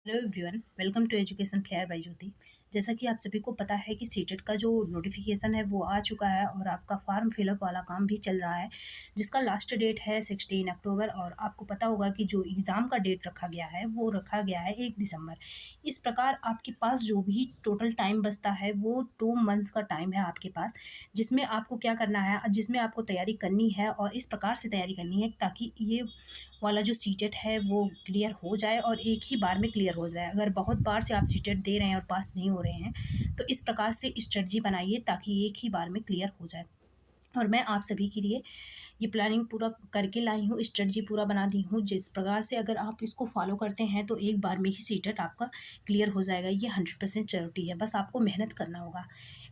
Hello everyone, welcome to education flair by Jyoti. जैसा कि आप सभी को पता है कि सीटेट का जो नोटिफिकेशन है वो आ चुका है और आपका फॉर्म फिलअप वाला काम भी चल रहा है, जिसका लास्ट डेट है 16 अक्टूबर। और आपको पता होगा कि जो एग्ज़ाम का डेट रखा गया है वो रखा गया है 1 दिसंबर। इस प्रकार आपके पास जो भी टोटल टाइम बचता है वो 2 मंथ्स का टाइम है आपके पास, जिसमें आपको क्या करना है, जिसमें आपको तैयारी करनी है और इस प्रकार से तैयारी करनी है ताकि ये वाला जो सीटेट है वो क्लियर हो जाए और एक ही बार में क्लियर हो जाए। अगर बहुत बार से आप सीटेट दे रहे हैं और पास नहीं हो रहे हैं तो इस प्रकार से स्ट्रेटजी बनाइए ताकि एक ही बार में क्लियर हो जाए। और मैं आप सभी के लिए ये प्लानिंग पूरा करके लाई हूँ, स्ट्रेटजी पूरा बना दी हूँ, जिस प्रकार से अगर आप इसको फॉलो करते हैं तो एक बार में ही सीटेट आपका क्लियर हो जाएगा। ये 100% श्योरिटी है, बस आपको मेहनत करना होगा।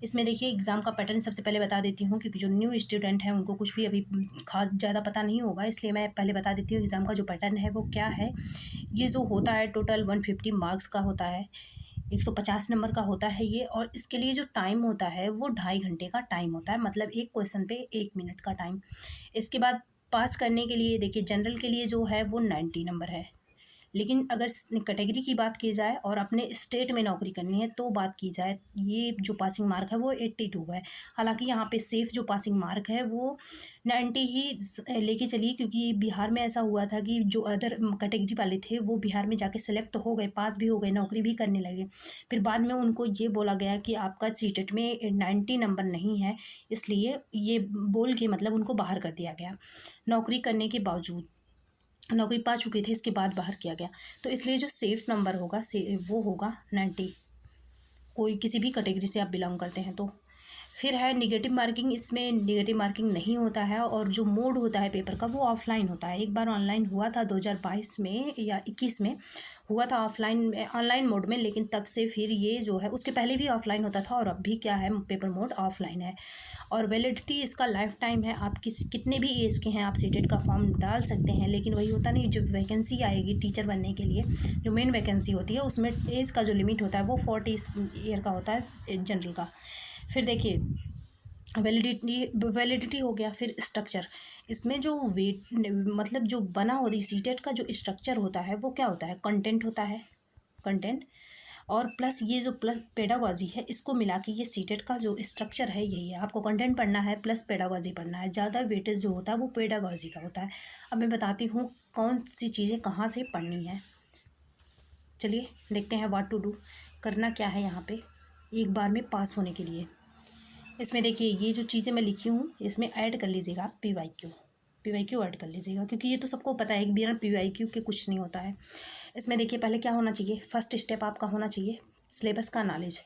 इसमें देखिए एग्ज़ाम का पैटर्न सबसे पहले बता देती हूँ, क्योंकि जो न्यू स्टूडेंट हैं उनको कुछ भी अभी खास ज़्यादा पता नहीं होगा, इसलिए मैं पहले बता देती हूँ एग्ज़ाम का जो पैटर्न है वो क्या है। ये जो होता है टोटल 150 मार्क्स का होता है, 150 नंबर का होता है ये। और इसके लिए जो टाइम होता है वो 2.5 घंटे का टाइम होता है, मतलब एक क्वेश्चन पे 1 मिनट का टाइम। इसके बाद पास करने के लिए देखिए जनरल के लिए जो है वो 90 नंबर है, लेकिन अगर कैटेगरी की बात की जाए और अपने स्टेट में नौकरी करनी है तो बात की जाए, ये जो पासिंग मार्क है वो 82 है। हालांकि यहाँ पे सेफ जो पासिंग मार्क है वो 90 ही लेके चलिए, क्योंकि बिहार में ऐसा हुआ था कि जो अदर कैटेगरी वाले थे वो बिहार में जाके सेलेक्ट हो गए, पास भी हो गए, नौकरी भी करने लगे। फिर बाद में उनको ये बोला गया कि आपका सीटेट में 90 नंबर नहीं है, इसलिए ये बोल के मतलब उनको बाहर कर दिया गया। नौकरी करने के बावजूद नौकरी पा चुके थे, इसके बाद बाहर किया गया। तो इसलिए जो सेफ नंबर होगा वो होगा 90, कोई किसी भी कैटेगरी से आप बिलोंग करते हैं तो। फिर है निगेटिव मार्किंग, इसमें निगेटिव मार्किंग नहीं होता है और जो मोड होता है पेपर का वो ऑफलाइन होता है। एक बार ऑनलाइन हुआ था 2022 में या 21 में हुआ था ऑनलाइन मोड में, लेकिन तब से फिर ये जो है, उसके पहले भी ऑफलाइन होता था और अब भी क्या है, पेपर मोड ऑफलाइन है। और वैलिडिटी इसका लाइफ टाइम है, आप कितने भी एज के हैं आप सीटेट का फॉर्म डाल सकते हैं। लेकिन वही होता नहीं, जो वैकेंसी आएगी टीचर बनने के लिए, जो मेन वैकेंसी होती है उसमें एज का जो लिमिट होता है वो 40 ईयर का होता है जनरल का। फिर देखिए वैलिडिटी हो गया। फिर स्ट्रक्चर, इसमें जो वेट मतलब जो बना हो रही सीटेट का जो स्ट्रक्चर होता है वो क्या होता है, कंटेंट होता है, कंटेंट और प्लस ये जो प्लस पेडागॉजी है, इसको मिला के ये सीटेट का जो स्ट्रक्चर है यही है। आपको कंटेंट पढ़ना है प्लस पेडागॉजी पढ़ना है, ज़्यादा वेटेज जो होता है वो पेडागॉजी का होता है। अब मैं बताती हूँ कौन सी चीज़ें कहाँ से पढ़नी है। चलिए देखते हैं व्हाट टू डू, करना क्या है यहाँ पे एक बार में पास होने के लिए। इसमें देखिए ये जो चीज़ें मैं लिखी हूँ इसमें ऐड कर लीजिएगा पीवाईक्यू ऐड कर लीजिएगा, क्योंकि ये तो सबको पता है कि बिना पीवाईक्यू के कुछ नहीं होता है। इसमें देखिए पहले क्या होना चाहिए, फर्स्ट स्टेप आपका होना चाहिए सिलेबस का नॉलेज।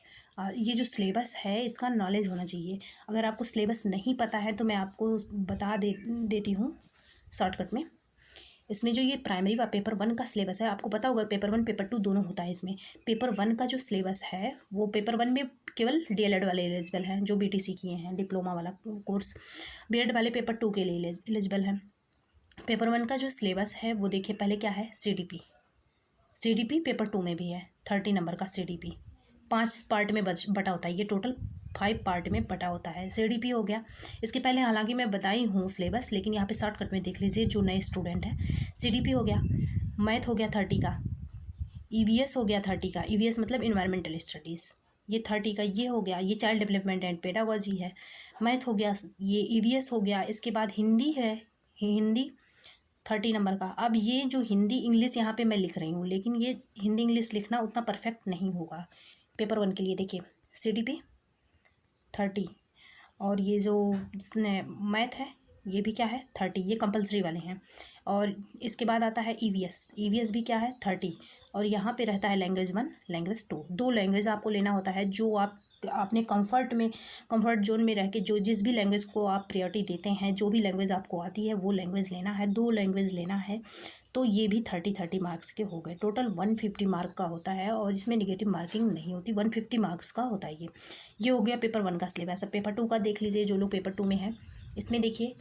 ये जो सिलेबस है इसका नॉलेज होना चाहिए। अगर आपको सिलेबस नहीं पता है तो मैं आपको बता देती हूँ शॉर्टकट में। इसमें जो ये प्राइमरी व पेपर 1 का सिलेबस है, आपको पता होगा पेपर 1 पेपर 2 दोनों होता है। इसमें पेपर 1 का जो सिलेबस है वो पेपर 1 में केवल डीएलएड वाले एलिजिबल हैं, जो बीटीसी किए हैं डिप्लोमा वाला कोर्स। बीएड वाले पेपर 2 के लिए एलिजिबल हैं। पेपर 1 का जो सिलेबस है वो देखिए पहले क्या है, सीडीपी पेपर 2 में भी है, 30 नंबर का सीडीपी 5 पार्ट में बटा होता है। ये टोटल 5 पार्ट में बटा होता है, सीडीपी हो गया। इसके पहले हालांकि मैं बताई हूँ सिलेबस, लेकिन यहाँ पे शॉर्टकट में देख लीजिए जो नए स्टूडेंट हैं। सीडीपी हो गया, मैथ हो गया 30 का, ईवीएस हो गया 30 का, ईवीएस मतलब इन्वायरमेंटल स्टडीज़, ये 30 का ये हो गया। ये चाइल्ड डेवलपमेंट एंड पेडागॉजी है। मैथ हो गया, ये ईवीएस हो गया। इसके बाद हिंदी है, हिंदी 30 नंबर का। अब ये जो हिंदी इंग्लिश यहाँ पे मैं लिख रही हूँ, लेकिन ये हिंदी इंग्लिश लिखना उतना परफेक्ट नहीं होगा पेपर 1 के लिए। देखिए सीडीपी 30 और ये जो मैथ है ये भी क्या है 30, ये कंपलसरी वाले हैं। और इसके बाद आता है ईवीएस भी क्या है 30। और यहाँ पे रहता है लैंग्वेज 1 लैंग्वेज 2, 2 लैंग्वेज आपको लेना होता है। जो आप अपने कंफर्ट जोन में रह के जो जिस भी लैंग्वेज को आप प्रायोरिटी देते हैं, जो भी लैंग्वेज आपको आती है वो लैंग्वेज लेना है, 2 लैंग्वेज लेना है। तो ये भी 30 मार्क्स के हो गए। टोटल 150 मार्क का होता है और इसमें निगेटिव मार्किंग नहीं होती, 150 मार्क्स का होता है ये हो गया पेपर 1 का सिलेबस। अब पेपर 2 का देख लीजिए, जो लोग पेपर 2 में हैं। इसमें देखिए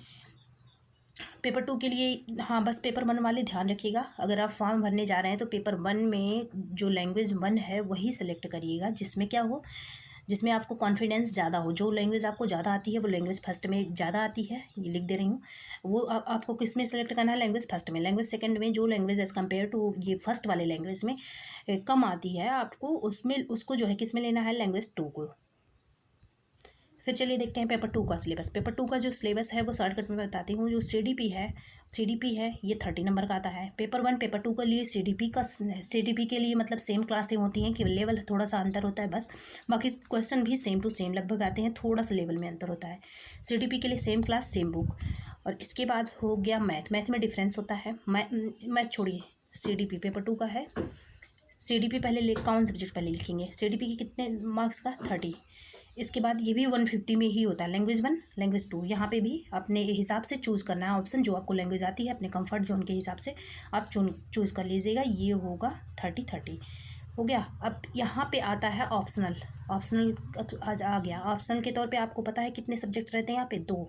पेपर 2 के लिए, हाँ बस पेपर 1 वाले ध्यान रखिएगा, अगर आप फॉर्म भरने जा रहे हैं तो पेपर 1 में जो लैंग्वेज 1 है वही सेलेक्ट करिएगा, जिसमें आपको कॉन्फिडेंस ज़्यादा हो। जो लैंग्वेज आपको ज़्यादा आती है वो लैंग्वेज फर्स्ट में ज़्यादा आती है, ये लिख दे रही हूँ। वो आपको किस में सेलेक्ट करना है, लैंग्वेज फर्स्ट में। लैंग्वेज सेकंड में जो लैंग्वेज एज़ कम्पेयर टू ये फर्स्ट वाले लैंग्वेज में कम आती है आपको, उसमें उसको जो है किस में लेना है, लैंग्वेज 2 को। फिर चलिए देखते हैं पेपर 2 का सिलेबस। पेपर 2 का जो सिलेबस है वो शॉर्टकट में बताती हूँ। जो सीडीपी है ये 30 नंबर का आता है। पेपर 1 पेपर 2 के लिए सीडीपी के लिए मतलब सेम क्लासें होती हैं, केवल लेवल थोड़ा सा अंतर होता है बस। बाकी क्वेश्चन भी सेम टू सेम लगभग आते हैं, थोड़ा सा लेवल में अंतर होता है। सीडीपी के लिए सेम क्लास सेम बुक। और इसके बाद हो गया मैथ में डिफरेंस होता है। मैथ छोड़िए, सीडीपी पेपर 2 का है। सीडीपी पहले कौन सब्जेक्ट पहले लिखेंगे, सीडीपी के कितने मार्क्स का, 30। इसके बाद ये भी 150 में ही होता है, लैंग्वेज 1 लैंग्वेज 2। यहाँ पे भी अपने हिसाब से चूज़ करना है ऑप्शन, जो आपको लैंग्वेज आती है अपने कंफर्ट जोन के हिसाब से आप चूज़ कर लीजिएगा। ये होगा 30 हो गया। अब यहाँ पे आता है ऑप्शनल। ऑप्शनल आ गया। ऑप्शनल के तौर पे आपको पता है कितने सब्जेक्ट रहते हैं यहाँ पे, 2।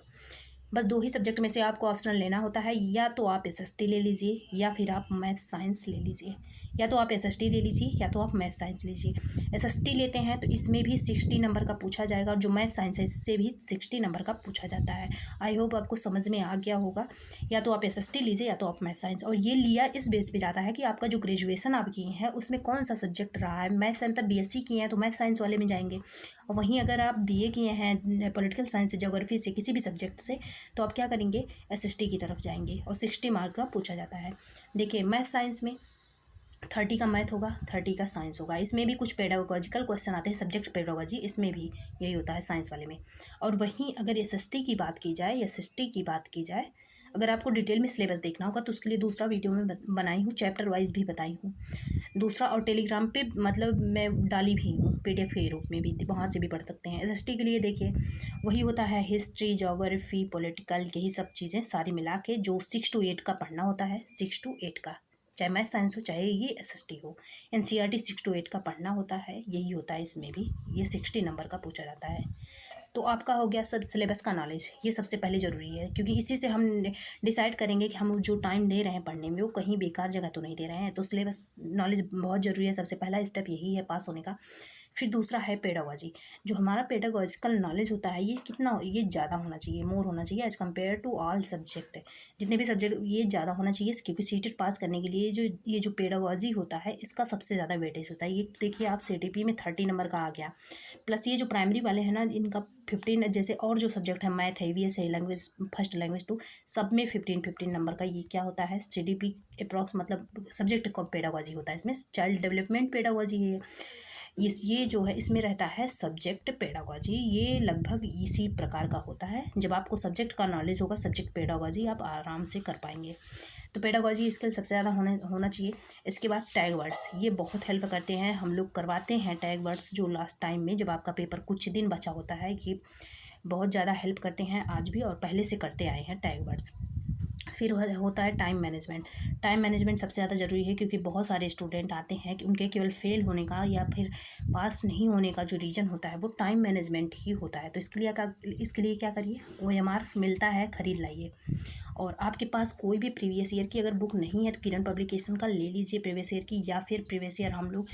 बस 2 ही सब्जेक्ट में से आपको ऑप्शनल लेना होता है। या तो आप एसएसटी ले लीजिए या फिर आप मैथ साइंस ले लीजिए। या तो आप एसएसटी ले लीजिए या तो आप मैथ साइंस लीजिए। एसएसटी लेते हैं तो इसमें भी 60 नंबर का पूछा जाएगा, और जो मैथ साइंस है इससे भी 60 नंबर का पूछा जाता है। आई होप आपको समझ में आ गया होगा। या तो आप एसएसटी लीजिए या तो आप मैथ साइंस। और ये लिया इस बेस पे जाता है कि आपका जो ग्रेजुएशन आप किए हैं उसमें कौन सा सब्जेक्ट रहा है। मैथ साइंस मतलब बीएससी किए हैं तो मैथ साइंस वाले में जाएंगे, और वहीं अगर आप बीए किए हैं पॉलिटिकल साइंस से, ज्योग्राफी से, किसी भी सब्जेक्ट से, तो आप क्या करेंगे, एसएसटी की तरफ जाएंगे। और 60 मार्क का पूछा जाता है। देखिए मैथ साइंस में 30 का मैथ होगा, 30 का साइंस होगा। इसमें भी कुछ पेडागोजिकल क्वेश्चन आते हैं, सब्जेक्ट पेडागोजी, इसमें भी यही होता है साइंस वाले में। और वहीं अगर एसएसटी की बात की जाए, एसएसटी की बात की जाए, अगर आपको डिटेल में सिलेबस देखना होगा तो उसके लिए दूसरा वीडियो में बनाई हूँ, चैप्टर वाइज भी बताई हूँ दूसरा। और टेलीग्राम पे मतलब मैं डाली भी हूँ पीडीएफ के रूप में भी, वहाँ से भी पढ़ सकते हैं। एसएसटी के लिए देखिए वही होता है, हिस्ट्री, ज्योग्राफी, पॉलिटिकल, यही सब चीज़ें सारी मिला के जो 6 to 8 का पढ़ना होता है। 6 to 8 का, चाहे मैथ साइंस हो चाहे ये एसएसटी हो, एनसीईआरटी 6 to 8 का पढ़ना होता है। यही होता है इसमें भी, ये 60 नंबर का पूछा जाता है। तो आपका हो गया सब सिलेबस का नॉलेज, ये सबसे पहले ज़रूरी है, क्योंकि इसी से हम डिसाइड करेंगे कि हम जो टाइम दे रहे हैं पढ़ने में वो कहीं बेकार जगह तो नहीं दे रहे हैं। तो सिलेबस नॉलेज बहुत ज़रूरी है, सबसे पहला स्टेप यही है पास होने का। फिर दूसरा है पेडागोजी। जो हमारा पेडागोजिकल नॉलेज होता है ये कितना, ये ज़्यादा होना चाहिए, मोर होना चाहिए as compared to all subject. जितने भी सब्जेक्ट ये ज़्यादा होना चाहिए, क्योंकि सीटेट पास करने के लिए ये जो पेडागोजी होता है इसका सबसे ज़्यादा वेटेज होता है। ये देखिए आप सीटीपी में 30 नंबर का आ गया, प्लस ये जो प्राइमरी वाले हैं ना इनका 15, जैसे और जो सब्जेक्ट है मैथ है, ईवीएस है, लैंग्वेज फर्स्ट, लैंग्वेज 2, सब में 15 नंबर का ये क्या होता है, सीडीपी अप्रॉक्स मतलब सब्जेक्ट का पेडागोजी होता है। इसमें चाइल्ड डेवलपमेंट पेडागोजी है, ये जो है इसमें रहता है सब्जेक्ट पेडागोजी। ये लगभग इसी प्रकार का होता है। जब आपको सब्जेक्ट का नॉलेज होगा, सब्जेक्ट पेडागोजी आप आराम से कर पाएंगे। तो पेडागोजी स्किल सबसे ज़्यादा होना चाहिए। इसके बाद टैग वर्ड्स, ये बहुत हेल्प करते हैं, हम लोग करवाते हैं टैग वर्ड्स जो लास्ट टाइम में जब आपका पेपर कुछ दिन बचा होता है, ये बहुत ज़्यादा हेल्प करते हैं आज भी और पहले से करते आए हैं टैग वर्ड्स। फिर होता है टाइम मैनेजमेंट। टाइम मैनेजमेंट सबसे ज़्यादा ज़रूरी है, क्योंकि बहुत सारे स्टूडेंट आते हैं कि उनके केवल फेल होने का या फिर पास नहीं होने का जो रीज़न होता है वो टाइम मैनेजमेंट ही होता है। तो इसके लिए क्या करिए, OMR मिलता है, ख़रीद लाइए। और आपके पास कोई भी प्रीवियस ईयर की अगर बुक नहीं है तो किरण पब्लिकेशन का ले लीजिए प्रीवियस ईयर की, या फिर प्रीवियस ईयर हम लोग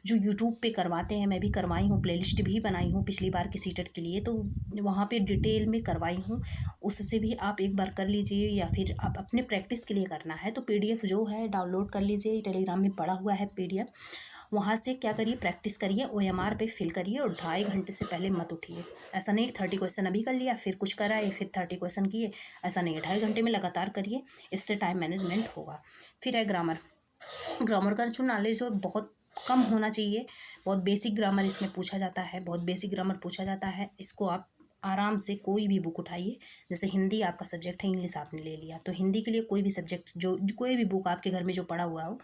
जो यूट्यूब पे करवाते हैं, मैं भी करवाई हूँ, प्लेलिस्ट भी बनाई हूँ पिछली बार की सीटेट के लिए, तो वहाँ पे डिटेल में करवाई हूँ, उससे भी आप एक बार कर लीजिए। या फिर आप अपने प्रैक्टिस के लिए करना है तो PDF जो है डाउनलोड कर लीजिए, टेलीग्राम में पड़ा हुआ है PDF, वहाँ से क्या करिए, प्रैक्टिस करिए, OMR पे फिल करिए और 2.5 घंटे से पहले मत उठिए। ऐसा नहीं 30 क्वेश्चन अभी कर लिया फिर कुछ कराए फिर 30 क्वेश्चन किए, ऐसा नहीं है, 2.5 घंटे में लगातार करिए, इससे टाइम मैनेजमेंट होगा। फिर है ग्रामर। ग्रामर का जो नॉलेज हो बहुत कम होना चाहिए, बहुत बेसिक ग्रामर इसमें पूछा जाता है, बहुत बेसिक ग्रामर पूछा जाता है। इसको आप आराम से कोई भी बुक उठाइए, जैसे हिंदी आपका सब्जेक्ट है, इंग्लिश आपने ले लिया, तो हिंदी के लिए कोई भी सब्जेक्ट जो कोई भी बुक आपके घर में जो पड़ा हुआ हो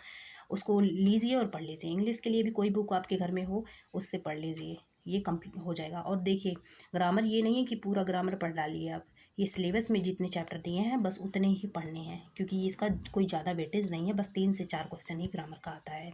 उसको लीजिए और पढ़ लीजिए। इंग्लिश के लिए भी कोई बुक आपके घर में हो उससे पढ़ लीजिए, ये कंप्लीट हो जाएगा। और देखिए ग्रामर ये नहीं है कि पूरा ग्रामर पढ़ डालिए आप, ये सिलेबस में जितने चैप्टर दिए हैं बस उतने ही पढ़ने हैं, क्योंकि इसका कोई ज़्यादा वेटेज नहीं है, बस 3 से 4 क्वेश्चन ही ग्रामर का आता है।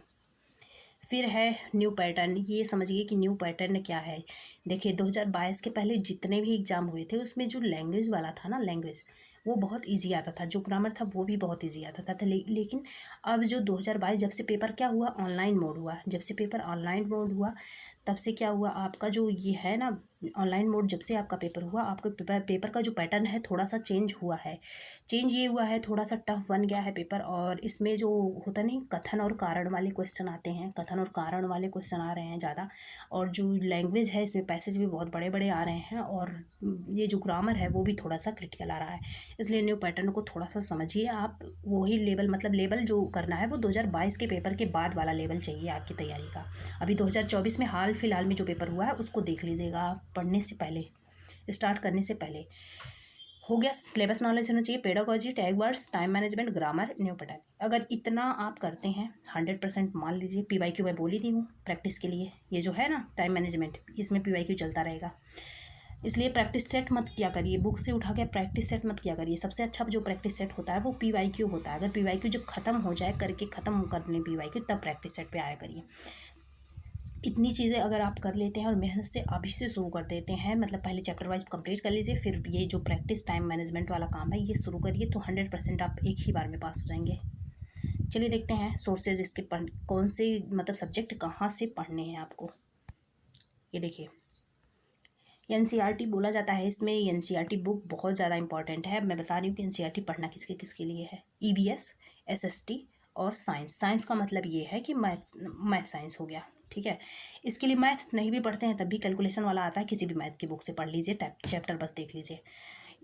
फिर है न्यू पैटर्न। ये समझिए कि न्यू पैटर्न क्या है। देखिए 2022 के पहले जितने भी एग्ज़ाम हुए थे उसमें जो लैंग्वेज वाला था ना, लैंग्वेज वो बहुत इजी आता था, जो ग्रामर था वो भी बहुत इजी आता था। लेकिन अब जो 2022 जब से पेपर क्या हुआ, ऑनलाइन मोड हुआ, जब से पेपर ऑनलाइन मोड हुआ तब से क्या हुआ, आपका जो ये है ना ऑनलाइन मोड, जब से आपका पेपर हुआ, आपके पेपर का जो पैटर्न है थोड़ा सा चेंज हुआ है। चेंज ये हुआ है, थोड़ा सा टफ बन गया है पेपर। और इसमें जो होता नहीं, कथन और कारण वाले क्वेश्चन आते हैं, कथन और कारण वाले क्वेश्चन आ रहे हैं ज़्यादा। और जो लैंग्वेज है इसमें पैसेज भी बहुत बड़े बड़े आ रहे हैं, और ये जो ग्रामर है वो भी थोड़ा सा क्रिटिकल आ रहा है। इसलिए न्यू पैटर्न को थोड़ा सा समझिए आप। वही लेवल, मतलब लेवल जो करना है वो 2022 के पेपर के बाद वाला लेवल चाहिए आपकी तैयारी का। अभी 2024 में हाल फिलहाल में जो पेपर हुआ है उसको देख लीजिएगा आप, पढ़ने से पहले, स्टार्ट करने से पहले। हो गया, सिलेबस नॉलेज होना चाहिए, pedagogy, tag words, time management, grammar, new pattern. अगर इतना आप करते हैं 100% मान लीजिए। PYQ मैं बोल ही दी हूँ प्रैक्टिस के लिए, ये जो है ना टाइम मैनेजमेंट, इसमें PYQ चलता रहेगा। इसलिए प्रैक्टिस सेट मत किया करिए, बुक से उठा के प्रैक्टिस सेट मत किया करिए। सबसे अच्छा जो प्रैक्टिस सेट होता है वो PYQ होता है। अगर PYQ जब खत्म हो जाए, करके ख़त्म कर लें PYQ, तब प्रैक्टिस सेट पे आया करिए। इतनी चीज़ें अगर आप कर लेते हैं और मेहनत से अभी से शुरू कर देते हैं, मतलब पहले चैप्टर वाइज कंप्लीट कर लीजिए, फिर ये जो प्रैक्टिस टाइम मैनेजमेंट वाला काम है ये शुरू करिए, तो 100% आप एक ही बार में पास हो जाएंगे। चलिए देखते हैं सोर्सेज इसके, कौन से मतलब सब्जेक्ट कहाँ से पढ़ने हैं आपको। ये देखिए, NCERT बोला जाता है इसमें। NCERT बुक बहुत ज़्यादा इंपॉर्टेंट है। मैं बता रही हूँ कि NCERT पढ़ना किसके किसके लिए है। EVS, SST और साइंस। साइंस का मतलब ये है कि मैथ साइंस हो गया, ठीक है। इसके लिए मैथ नहीं भी पढ़ते हैं तब भी कैलकुलेशन वाला आता है, किसी भी मैथ की बुक से पढ़ लीजिए, चैप्टर बस देख लीजिए।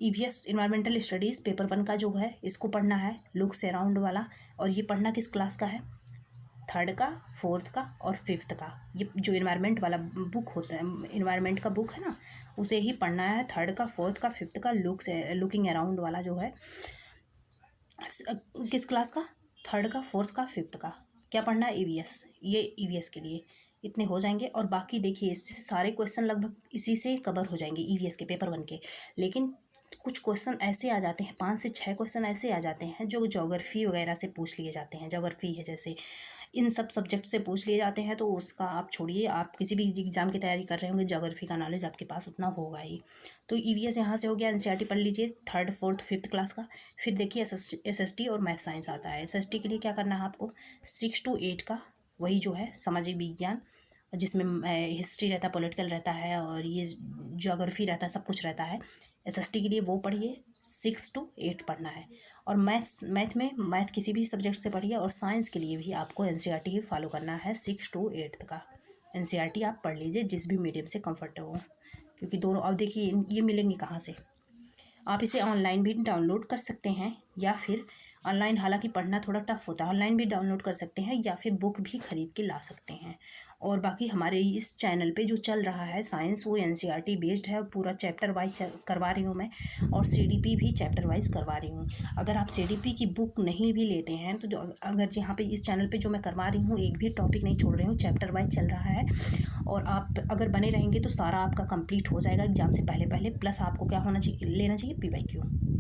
EVS इन्वायरमेंटल स्टडीज़ पेपर 1 का जो है इसको पढ़ना है, लुक्स अराउंड वाला। और ये पढ़ना किस क्लास का है, 3rd का, 4th का और 5th का। ये जो इन्वायरमेंट वाला बुक होता है, इन्वायरमेंट का बुक है ना, उसे ही पढ़ना है। 3rd का, 4th का, 5th का, लुकिंग अराउंड वाला जो है किस क्लास का, 3rd का, 4th का, 5th का। क्या पढ़ना है, EVS। ये EVS के लिए इतने हो जाएंगे। और बाकी देखिए, इससे सारे क्वेश्चन लगभग इसी से कवर हो जाएंगे EVS के पेपर 1 के। लेकिन कुछ क्वेश्चन ऐसे आ जाते हैं, 5 से 6 क्वेश्चन ऐसे आ जाते हैं जो ज्योग्राफी वगैरह से पूछ लिए जाते हैं। ज्योग्राफी है जैसे, इन सब सब्जेक्ट से पूछ लिए जाते हैं, तो उसका आप छोड़िए। आप किसी भी एग्ज़ाम की तैयारी कर रहे होंगे, ज्योग्राफी का नॉलेज आपके पास उतना होगा ही। तो EVS यहाँ से हो गया। NCERT पढ़ लीजिए 3rd, 4th, 5th क्लास का। फिर देखिए SST और मैथ साइंस आता है। SST के लिए क्या करना है आपको, 6 to 8 का वही जो है सामाजिक विज्ञान, जिसमें हिस्ट्री रहता है, पॉलिटिकल रहता है और ये ज्योग्राफी रहता है, सब कुछ रहता है। SST के लिए वो पढ़िए, 6 to 8 पढ़ना है। और मैथ किसी भी सब्जेक्ट से पढ़िए। और साइंस के लिए भी आपको NCERT ही फॉलो करना है, 6 to 8 का। NCERT आप पढ़ लीजिए जिस भी मीडियम से कंफर्ट हो, क्योंकि दोनों। अब देखिए ये मिलेंगे कहाँ से, आप इसे ऑनलाइन भी डाउनलोड कर सकते हैं, या फिर ऑनलाइन, हालांकि पढ़ना थोड़ा टफ होता है, ऑनलाइन भी डाउनलोड कर सकते हैं, या फिर बुक भी ख़रीद के ला सकते हैं। और बाकी हमारे इस चैनल पे जो चल रहा है साइंस, वो NCERT बेस्ड है, पूरा चैप्टर वाइज करवा रही हूँ मैं। और CDP भी चैप्टर वाइज करवा रही हूँ। अगर आप CDP की बुक नहीं भी लेते हैं तो अगर यहाँ पे इस चैनल पे जो मैं करवा रही हूँ, एक भी टॉपिक नहीं छोड़ रही हूँ, चैप्टर वाइज चल रहा है। और आप अगर बने रहेंगे तो सारा आपका कंप्लीट हो जाएगा एग्जाम से पहले पहले। प्लस आपको क्या होना चाहिए, लेना चाहिए PYQ।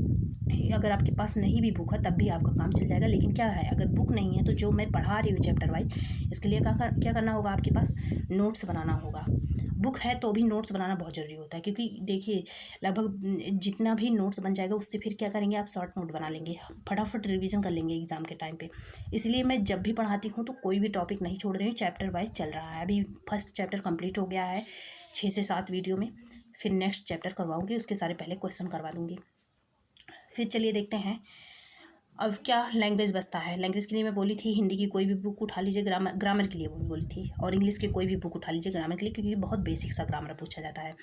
अगर आपके पास नहीं भी बुक है तब भी आपका काम चल जाएगा। लेकिन क्या है, अगर बुक नहीं है तो जो मैं पढ़ा रही हूँ चैप्टर वाइज, इसके लिए क्या करना होगा, आपके पास नोट्स बनाना होगा। बुक है तो भी नोट्स बनाना बहुत ज़रूरी होता है, क्योंकि देखिए लगभग जितना भी नोट्स बन जाएगा उससे फिर क्या करेंगे आप, शॉर्ट नोट बना लेंगे, फटाफट रिवीजन कर लेंगे एग्ज़ाम के टाइम पे। इसलिए मैं जब भी पढ़ाती हूँ तो कोई भी टॉपिक नहीं छोड़ रही हूँ, चैप्टर वाइज चल रहा है। अभी फर्स्ट चैप्टर कंप्लीट हो गया है 6 से 7 वीडियो में। फिर नेक्स्ट चैप्टर करवाऊँगी, उसके सारे पहले क्वेश्चन करवा दूँगी। फिर चलिए देखते हैं अब क्या लैंग्वेज बचता है। लैंग्वेज के लिए मैं बोली थी हिंदी की कोई भी बुक उठा लीजिए, ग्रामर के लिए बोली थी, और इंग्लिश की कोई भी बुक उठा लीजिए ग्रामर के लिए, क्योंकि बहुत बेसिक सा ग्रामर पूछा जाता है।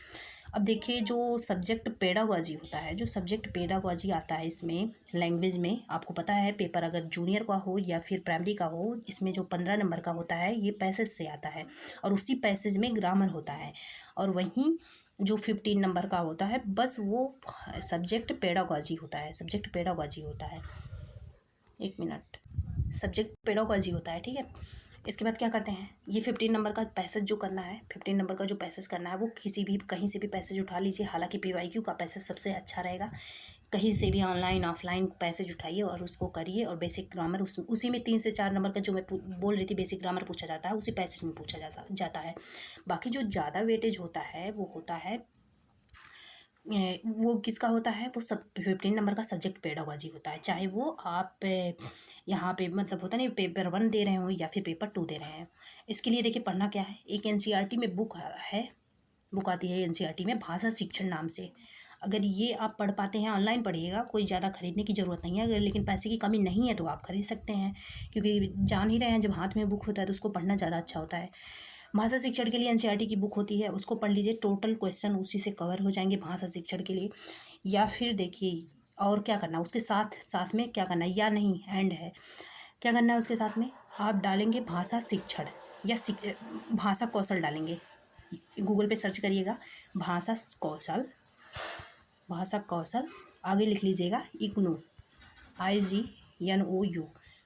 अब देखिए जो सब्जेक्ट पेडागोजी होता है, जो सब्जेक्ट पेडागोजी आता है इसमें लैंग्वेज में, आपको पता है पेपर अगर जूनियर का हो या फिर प्राइमरी का हो, इसमें जो 15 नंबर का होता है ये पैसेज से आता है, और उसी पैसेज में ग्रामर होता है। और वहीं जो 15 नंबर का होता है, बस वो सब्जेक्ट पेडागोजी होता है, सब्जेक्ट पेडागोजी होता है। 1 मिनट, सब्जेक्ट पेडागोजी होता है, ठीक है। इसके बाद क्या करते हैं, ये 15 नंबर का पैसेज जो करना है, 15 नंबर का जो पैसेज करना है वो किसी भी कहीं से भी पैसेज उठा लीजिए। हालांकि PYQ का पैसेज सबसे अच्छा रहेगा, कहीं से भी ऑनलाइन ऑफलाइन पैसेज उठाइए और उसको करिए। और बेसिक ग्रामर उसी में 3 से 4 नंबर का जो मैं बोल रही थी बेसिक ग्रामर पूछा जाता है, उसी पैसेज में पूछा जाता है। बाकी जो ज़्यादा वेटेज होता है वो होता है वो किसका होता है, वो सब 15 नंबर का सब्जेक्ट पेडागोजी होता है, चाहे वो आप यहाँ पे मतलब होता नहीं पेपर 1 दे रहे हो या फिर पेपर 2 दे रहे हैं। इसके लिए देखिए पढ़ना क्या है, एक एनसीईआरटी में बुक है, बुक आती है एनसीईआरटी में भाषा शिक्षण नाम से। अगर ये आप पढ़ पाते हैं, ऑनलाइन पढ़िएगा, कोई ज़्यादा खरीदने की ज़रूरत नहीं है। अगर लेकिन पैसे की कमी नहीं है तो आप खरीद सकते हैं, क्योंकि जान ही रहे हैं जब हाथ में बुक होता है तो उसको पढ़ना ज़्यादा अच्छा होता है। भाषा शिक्षण के लिए एनसीईआरटी की बुक होती है, उसको पढ़ लीजिए, टोटल क्वेश्चन उसी से कवर हो जाएंगे भाषा शिक्षण के लिए। या फिर देखिए और क्या करना उसके साथ साथ में, क्या करना या नहीं एंड है, क्या करना है उसके साथ में, आप डालेंगे भाषा शिक्षण या भाषा कौशल डालेंगे। गूगल पे सर्च करिएगा भाषा कौशल, भाषा कौशल, आगे लिख लीजिएगा इग्नू, IGNOU,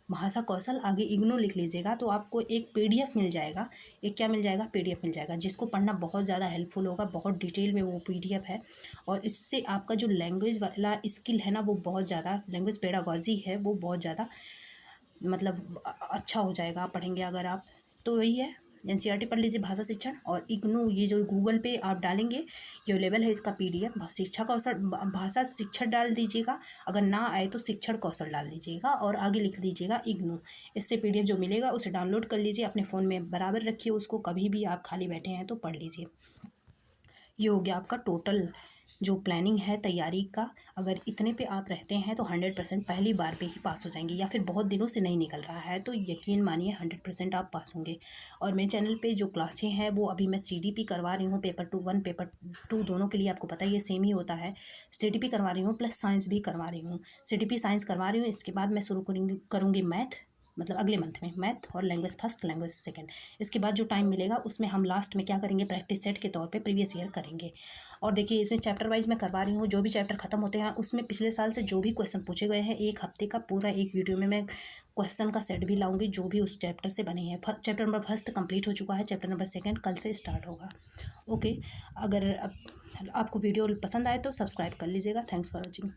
भाषा कौशल आगे इग्नू लिख लीजिएगा तो आपको एक PDF मिल जाएगा। एक क्या मिल जाएगा, PDF मिल जाएगा, जिसको पढ़ना बहुत ज़्यादा हेल्पफुल होगा, बहुत डिटेल में वो PDF है। और इससे आपका जो लैंग्वेज वाला स्किल है ना, वो बहुत ज़्यादा, लैंग्वेज पेडागोजी है वो बहुत ज़्यादा मतलब अच्छा हो जाएगा पढ़ेंगे अगर आप। तो वही है, एनसीईआरटी पढ़ लीजिए भाषा शिक्षण, और इग्नू ये जो गूगल पे आप डालेंगे ये अवेलेबल है इसका PDF, शिक्षा कौशल भाषा शिक्षण डाल दीजिएगा, अगर ना आए तो शिक्षण कौशल डाल दीजिएगा और आगे लिख दीजिएगा इग्नू। इससे PDF जो मिलेगा उसे डाउनलोड कर लीजिए, अपने फ़ोन में बराबर रखिए उसको, कभी भी आप खाली बैठे हैं तो पढ़ लीजिए। ये हो गया आपका टोटल जो प्लानिंग है तैयारी का। अगर इतने पे आप रहते हैं तो 100% पहली बार पे ही पास हो जाएंगे, या फिर बहुत दिनों से नहीं निकल रहा है तो यकीन मानिए 100% आप पास होंगे। और मेरे चैनल पे जो क्लासें हैं वो अभी मैं CDP करवा रही हूँ, पेपर 1 पेपर 2 दोनों के लिए, आपको पता है ये सेम ही होता है। CDP करवा रही हूँ प्लस साइंस भी करवा रही हूँ। CDP साइंस करवा रही हूँ, इसके बाद मैं शुरू करूँगी मैथ, मतलब अगले मंथ में मैथ और लैंग्वेज फर्स्ट लैंग्वेज सेकंड। इसके बाद जो टाइम मिलेगा उसमें हम लास्ट में क्या करेंगे, प्रैक्टिस सेट के तौर पे प्रीवियस ईयर करेंगे। और देखिए इसे चैप्टर वाइज मैं करवा रही हूँ, जो भी चैप्टर खत्म होते हैं उसमें पिछले साल से जो भी क्वेश्चन पूछे गए हैं, एक हफ्ते का पूरा एक वीडियो में मैं क्वेश्चन का सेट भी लाऊंगी जो भी उस चैप्टर से बने हैं। चैप्टर नंबर 1 कंप्लीट हो चुका है, चैप्टर नंबर 2 कल से स्टार्ट होगा। ओके, अगर आपको वीडियो पसंद आए तो सब्सक्राइब कर लीजिएगा। Thanks for watching.